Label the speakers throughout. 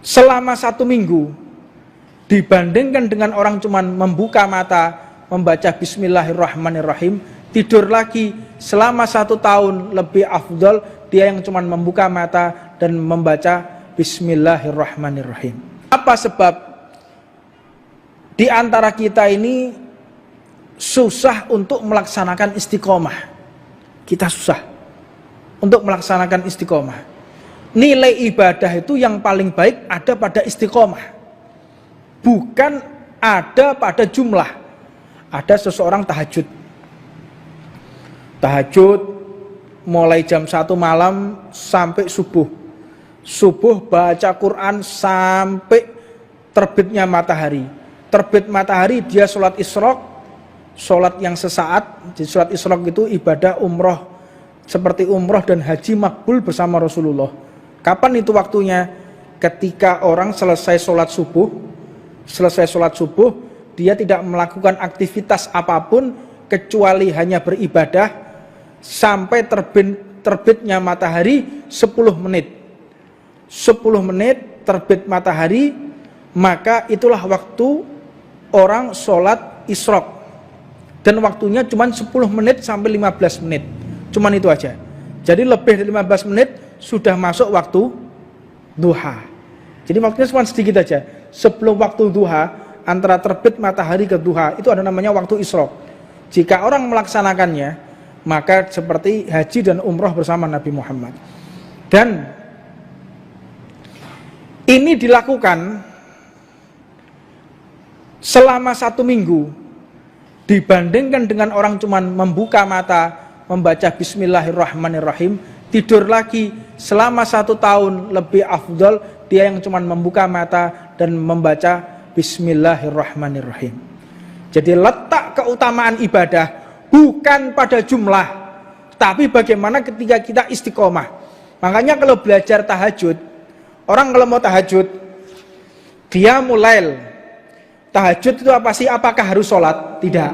Speaker 1: selama 1 minggu dibandingkan dengan orang cuman membuka mata, membaca bismillahirrahmanirrahim, tidur lagi selama 1 tahun lebih afdol dia yang cuman membuka mata dan membaca bismillahirrahmanirrahim. Apa sebab di antara kita ini susah untuk melaksanakan istiqomah? Kita susah untuk melaksanakan istiqomah. Nilai ibadah itu yang paling baik ada pada istiqomah, bukan ada pada jumlah. Ada seseorang tahajud mulai jam 1 malam sampai subuh baca Quran sampai terbitnya matahari. Terbit matahari dia sholat isyraq, sholat yang sesaat. Di sholat isyraq itu ibadah umroh, seperti umroh dan haji makbul bersama Rasulullah. Kapan itu waktunya? Ketika orang selesai sholat subuh, dia tidak melakukan aktivitas apapun kecuali hanya beribadah sampai terbitnya matahari 10 menit. 10 menit terbit matahari, maka itulah waktu orang sholat isyraq. Dan waktunya cuma 10 menit sampai 15 menit. Cuman itu aja. Jadi lebih dari 15 menit sudah masuk waktu duha. Jadi waktunya cuma sedikit aja. Sebelum waktu duha, antara terbit matahari ke duha, itu ada namanya waktu isyraq. Jika orang melaksanakannya, maka seperti haji dan umroh bersama Nabi Muhammad. Dan ini dilakukan selama 1 minggu dibandingkan dengan orang cuman membuka mata, membaca bismillahirrahmanirrahim, tidur lagi selama 1 tahun lebih afdol dia yang cuman membuka mata dan membaca bismillahirrahmanirrahim. Jadi letak keutamaan ibadah bukan pada jumlah, tapi bagaimana ketika kita istiqomah. Makanya kalau belajar tahajud, orang kalau mau tahajud, dia mulai tahajud itu apa sih? Apakah harus sholat? Tidak.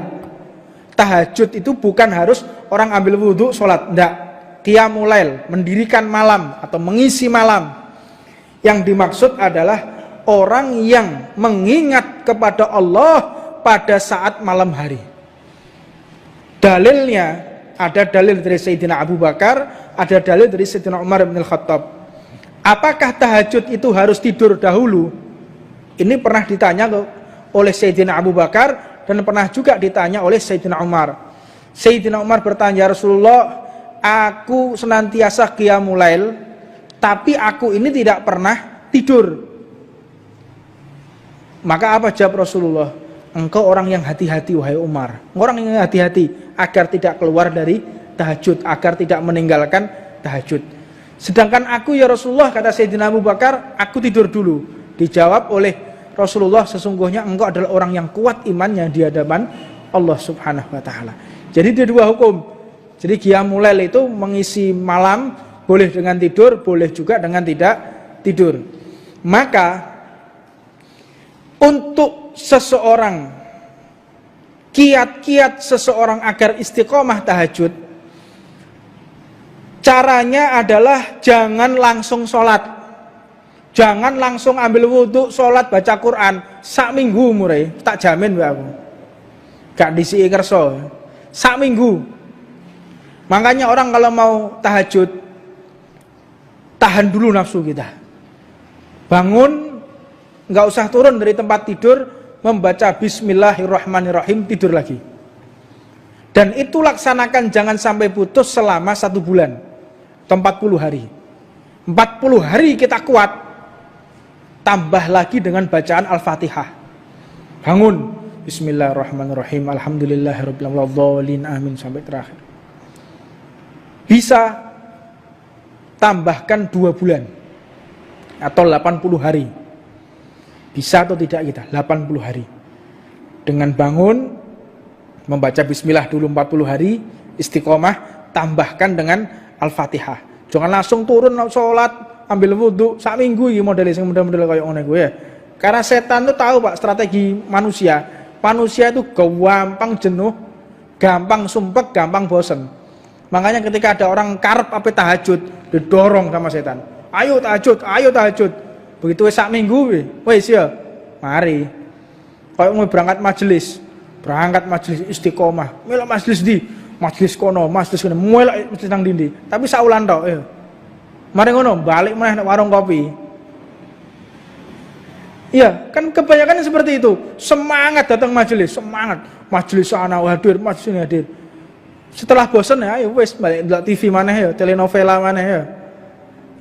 Speaker 1: Tahajud itu bukan harus orang ambil wudhu sholat, tidak. Dia mulai mendirikan malam atau mengisi malam. Yang dimaksud adalah orang yang mengingat kepada Allah pada saat malam hari. Dalilnya ada dalil dari Sayyidina Abu Bakar, ada dalil dari Sayyidina Umar bin Khattab. Apakah tahajud itu harus tidur dahulu? Ini pernah ditanya oleh Sayyidina Abu Bakar dan pernah juga ditanya oleh Sayyidina Umar. Sayyidina Umar bertanya, Rasulullah, aku senantiasa qiyamul lail, tapi aku ini tidak pernah tidur. Maka apa jawab Rasulullah? Engkau orang yang hati-hati wahai Umar. Orang yang hati-hati agar tidak keluar dari tahajud, agar tidak meninggalkan tahajud. Sedangkan aku ya Rasulullah, kata Sayyidina Abu Bakar, aku tidur dulu. Dijawab oleh Rasulullah, sesungguhnya engkau adalah orang yang kuat imannya di hadapan Allah Subhanahu wa taala. Jadi ada 2 hukum. Jadi qiyamul lail itu mengisi malam, boleh dengan tidur, boleh juga dengan tidak tidur. Maka untuk seseorang, kiat-kiat seseorang agar istiqomah tahajud, caranya adalah jangan langsung sholat, jangan langsung ambil wudhu, sholat, baca Quran sak minggu mulai, tak jamin aku gak disi kerso sak minggu. Makanya orang kalau mau tahajud, tahan dulu nafsu kita, bangun, nggak usah turun dari tempat tidur, membaca bismillahirrahmanirrahim, tidur lagi. Dan itu laksanakan jangan sampai putus selama 1 bulan atau 40 hari. 40 hari kita kuat, tambah lagi dengan bacaan Al-Fatihah. Bangun, bismillahirrahmanirrahim, alhamdulillahirabbil alamin, amin sampai terakhir. Bisa tambahkan 2 bulan atau 80 hari. Bisa atau tidak kita? 80 hari. Dengan bangun, membaca bismillah dulu 40 hari, istiqomah, tambahkan dengan Al-Fatihah. Jangan langsung turun sholat, ambil wudhu, sak minggu ya model kayak ngono ya. Karena setan itu tahu Pak strategi manusia. Manusia itu gampang jenuh, gampang sumpek, gampang bosen. Makanya ketika ada orang karep apa tahajud, didorong sama setan. Ayo tahajud, ayo tahajud. Begitu wis sak minggu wis ya, mari. Kayak mau berangkat majelis istiqomah. Melok majelis di, majelis kono, melok majelis nang dindi. Tapi saulan tok ya. Mari ngono, balik meneh nang warung kopi. Iya, kan kebanyakan seperti itu. Semangat datang majelis, semangat. Majelis sana hadir, majelis ini hadir. Setelah bosan ya, ayo wis balik ndelok TV maneh ya, telenovela maneh ya.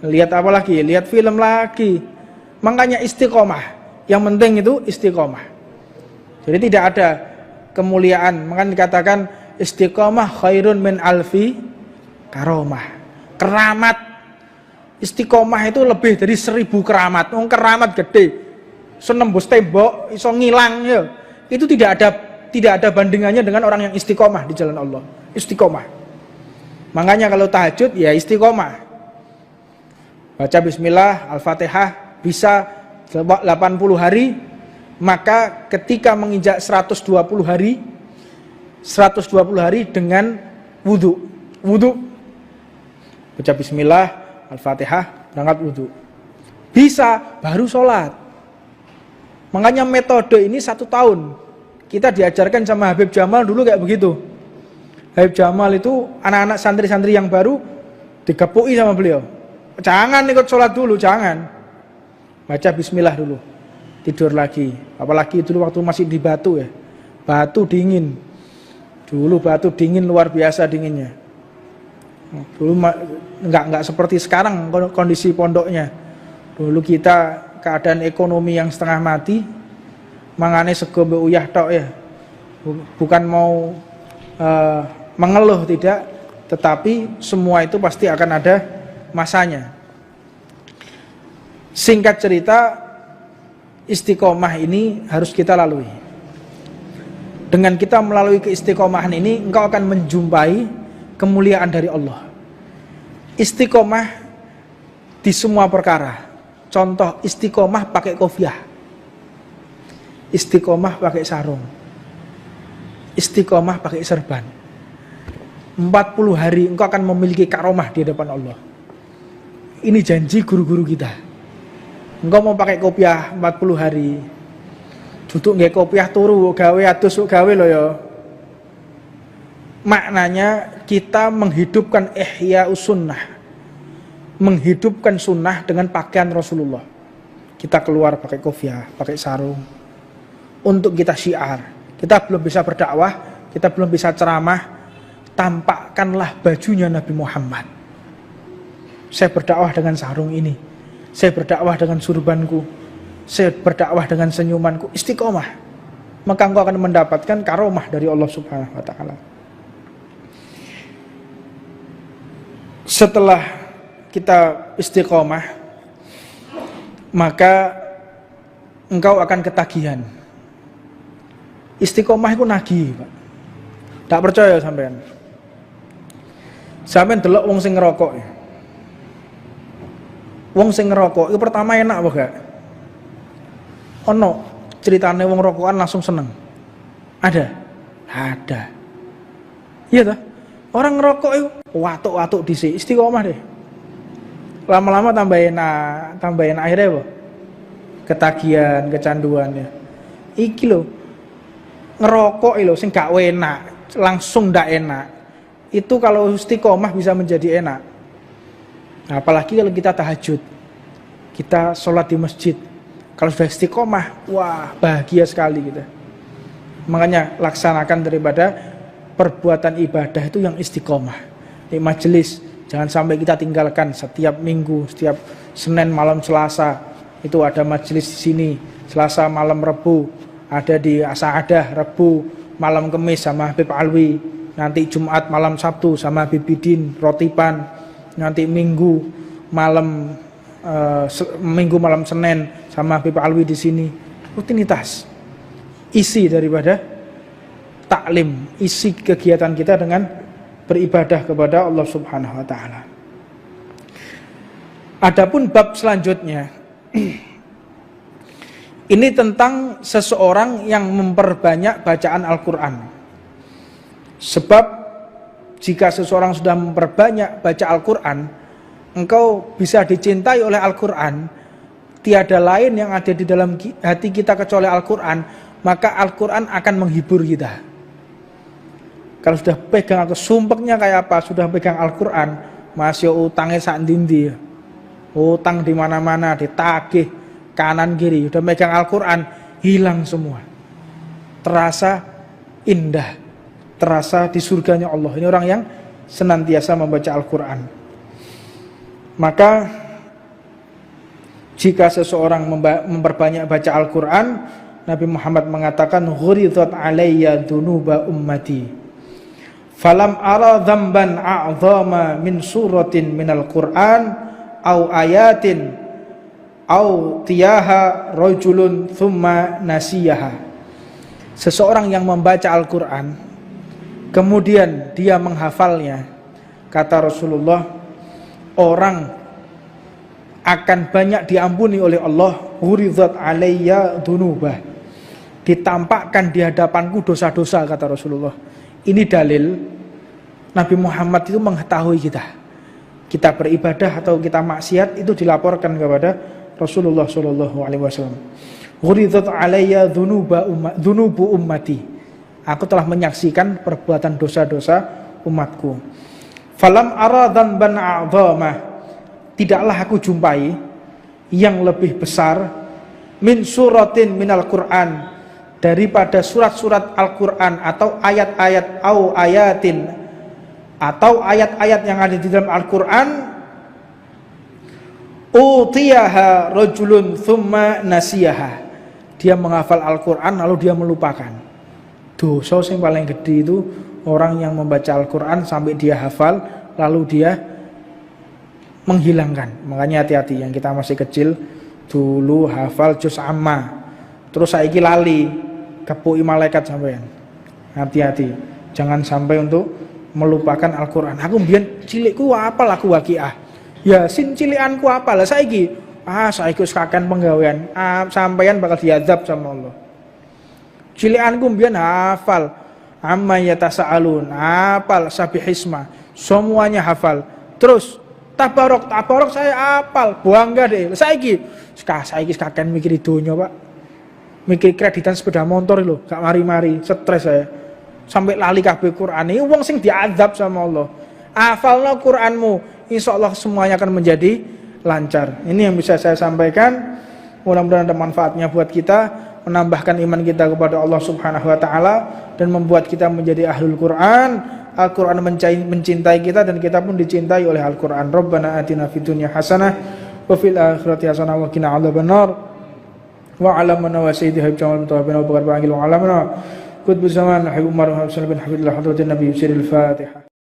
Speaker 1: Lihat apa lagi? Lihat film lagi. Makanya istiqomah. Yang penting itu istiqomah. Jadi tidak ada kemuliaan. Makanya dikatakan istiqomah khairun min alfi karomah. Keramat. Istiqomah itu lebih dari 1000 keramat. Keramat gede. Senembus tembok, iso ngilang ya. Itu tidak ada bandingannya dengan orang yang istiqomah di jalan Allah. Istiqomah. Makanya kalau tahajud ya istiqomah. Baca bismillah, Al-Fatihah bisa 80 hari, maka ketika menginjak 120 hari dengan wudu. Baca bismillah, Al-Fatihah, berangkat wudu. Bisa baru sholat. Makanya metode ini 1 tahun. Kita diajarkan sama Habib Jamal dulu kayak begitu. Habib Jamal itu anak-anak santri-santri yang baru digepui sama beliau. Jangan ikut sholat dulu, jangan. Baca bismillah dulu. Tidur lagi. Apalagi dulu waktu masih di Batu ya. Batu dingin. Dulu Batu dingin luar biasa dinginnya. Dulu enggak seperti sekarang kondisi pondoknya. Dulu kita keadaan ekonomi yang setengah mati. Mangane sego mbek uyah tok ya. Bukan mau mengeluh tidak, tetapi semua itu pasti akan ada masanya. Singkat cerita, istiqomah ini harus kita lalui. Dengan kita melalui keistiqomahan ini, engkau akan menjumpai kemuliaan dari Allah. Istiqomah di semua perkara. Contoh istiqomah pakai kopiah, istiqomah pakai sarung, istiqomah pakai serban. 40 hari engkau akan memiliki karomah di hadapan Allah. Ini janji guru-guru kita. Engkau mau pakai kopiah 40 hari, duduk nggak kopiah turu gawe atus gawe lo ya. Maknanya kita menghidupkan ihya sunnah, menghidupkan sunnah dengan pakaian Rasulullah. Kita keluar pakai kopiah, pakai sarung, untuk kita syiar. Kita belum bisa berdakwah, kita belum bisa ceramah, tampakkanlah bajunya Nabi Muhammad. Saya berdakwah dengan sarung ini, saya berdakwah dengan surbanku, saya berdakwah dengan senyumanku, istiqomah. Maka engkau akan mendapatkan karomah dari Allah Subhanahu wa ta'ala. Setelah kita istiqomah, maka engkau akan ketagihan. Istiqomah itu nagih, Pak. Tak percaya sampean. Sampean delok wong sing ngerokok. Wong sing ngerokok itu pertama enak apa gak? Ono ceritane wong rokokan langsung seneng. Ada. Iya toh? Orang ngerokok itu watuk-watuk dhisik, istiqomah deh. Lama-lama tambah enak akhirnya apa? Ketagihan, kecanduan ya. Iki lho. Ngerokok lho sing gak enak, langsung ndak enak. Itu kalau istiqomah bisa menjadi enak. Nah, apalagi kalau kita tahajud, kita sholat di masjid. Kalau sudah istiqomah, wah bahagia sekali kita. Makanya laksanakan daripada perbuatan ibadah itu yang istiqomah. Di majelis, jangan sampai kita tinggalkan. Setiap minggu, setiap Senin malam Selasa itu ada majelis di sini. Selasa malam Rebu ada di Asa'adah, Rebu malam Kemis sama Habib Alwi. Nanti Jumat malam Sabtu sama Habib Bidin, Rotipan. Nanti Minggu malam Senin sama Habib Alwi di sini. Rutinitas. Isi daripada taklim, isi kegiatan kita dengan beribadah kepada Allah Subhanahu wa taala. Adapun bab selanjutnya ini tentang seseorang yang memperbanyak bacaan Al-Qur'an. Sebab jika seseorang sudah memperbanyak baca Al-Quran, engkau bisa dicintai oleh Al-Quran tiada lain yang ada di dalam hati kita kecuali Al-Quran, maka Al-Quran akan menghibur kita. Kalau sudah pegang atau sumpeknya kayak apa, sudah pegang Al-Quran, masih utangnya sak dindi, utang di mana-mana, ditagih kanan kiri, udah megang Al-Quran, hilang semua. Terasa indah, terasa di surganya Allah. Ini orang yang senantiasa membaca Al-Quran. Maka jika seseorang memperbanyak baca Al-Quran, Nabi Muhammad mengatakan, "Ghuridat alayya dunuba ummati falam ara dzamban a'zama min suratin minal Qur'an au ayatin au tiyaha rajulun thumma nasiyaha." Seseorang yang membaca Al-Quran kemudian dia menghafalnya, kata Rasulullah, orang akan banyak diampuni oleh Allah. Ghuridat alayya dunubah, ditampakkan di hadapanku dosa-dosa, kata Rasulullah. Ini dalil Nabi Muhammad itu mengetahui kita beribadah atau kita maksiat, itu dilaporkan kepada Rasulullah SAW. Ghuridat alayya dunubu ummati, aku telah menyaksikan perbuatan dosa-dosa umatku. Falam ara dzamban a'zama, tidaklah aku jumpai yang lebih besar min suratin minal Qur'an, daripada surat-surat Al-Quran atau ayat-ayat au ayatin atau ayat-ayat yang ada di dalam Al-Quran, utiyaha rajulun thumma nasiyaha, dia menghafal Al-Quran lalu dia melupakan. Dosa yang paling gede itu orang yang membaca Al-Quran sampai dia hafal lalu dia menghilangkan. Makanya hati-hati, yang kita masih kecil dulu hafal juz amma, terus saiki lali, kepuki malaikat sampean. Hati-hati, jangan sampai untuk melupakan Al-Quran. Aku mbiyen cilikku apal aku Waqiah, Yasin cilikanku apal, saiki saiki wis kakean penggawean, sampean bakal diazab sama Allah. Cilikanku mbiyen hafal amma yatasaalun, hafal sabihisma, semuanya hafal. Terus tabarok saya hafal, bangga deh. Saiki kakean mikir donya, Pak. Mikir kreditan sepeda motor lho, gak mari-mari, stres saya. Sampai lali kabeh Quran. Ini wong sing diazab sama Allah. Hafalno Quranmu, insyaallah semuanya akan menjadi lancar. Ini yang bisa saya sampaikan. Mudah-mudahan ada manfaatnya buat kita, menambahkan iman kita kepada Allah Subhanahu wa taala dan membuat kita menjadi ahlul Quran. Al-Quran mencintai kita dan kita pun dicintai oleh Al-Quran. Rabbana atina fid dunya hasanah wa fil akhirati hasanah wa qina adzabannar. Wa alamana wa sayyidi habib jamal mutawabina wa bakar ba'angil wa alamana kutbu zaman habib umar wa habib bin habibullah hadratin nabi siril fatihah.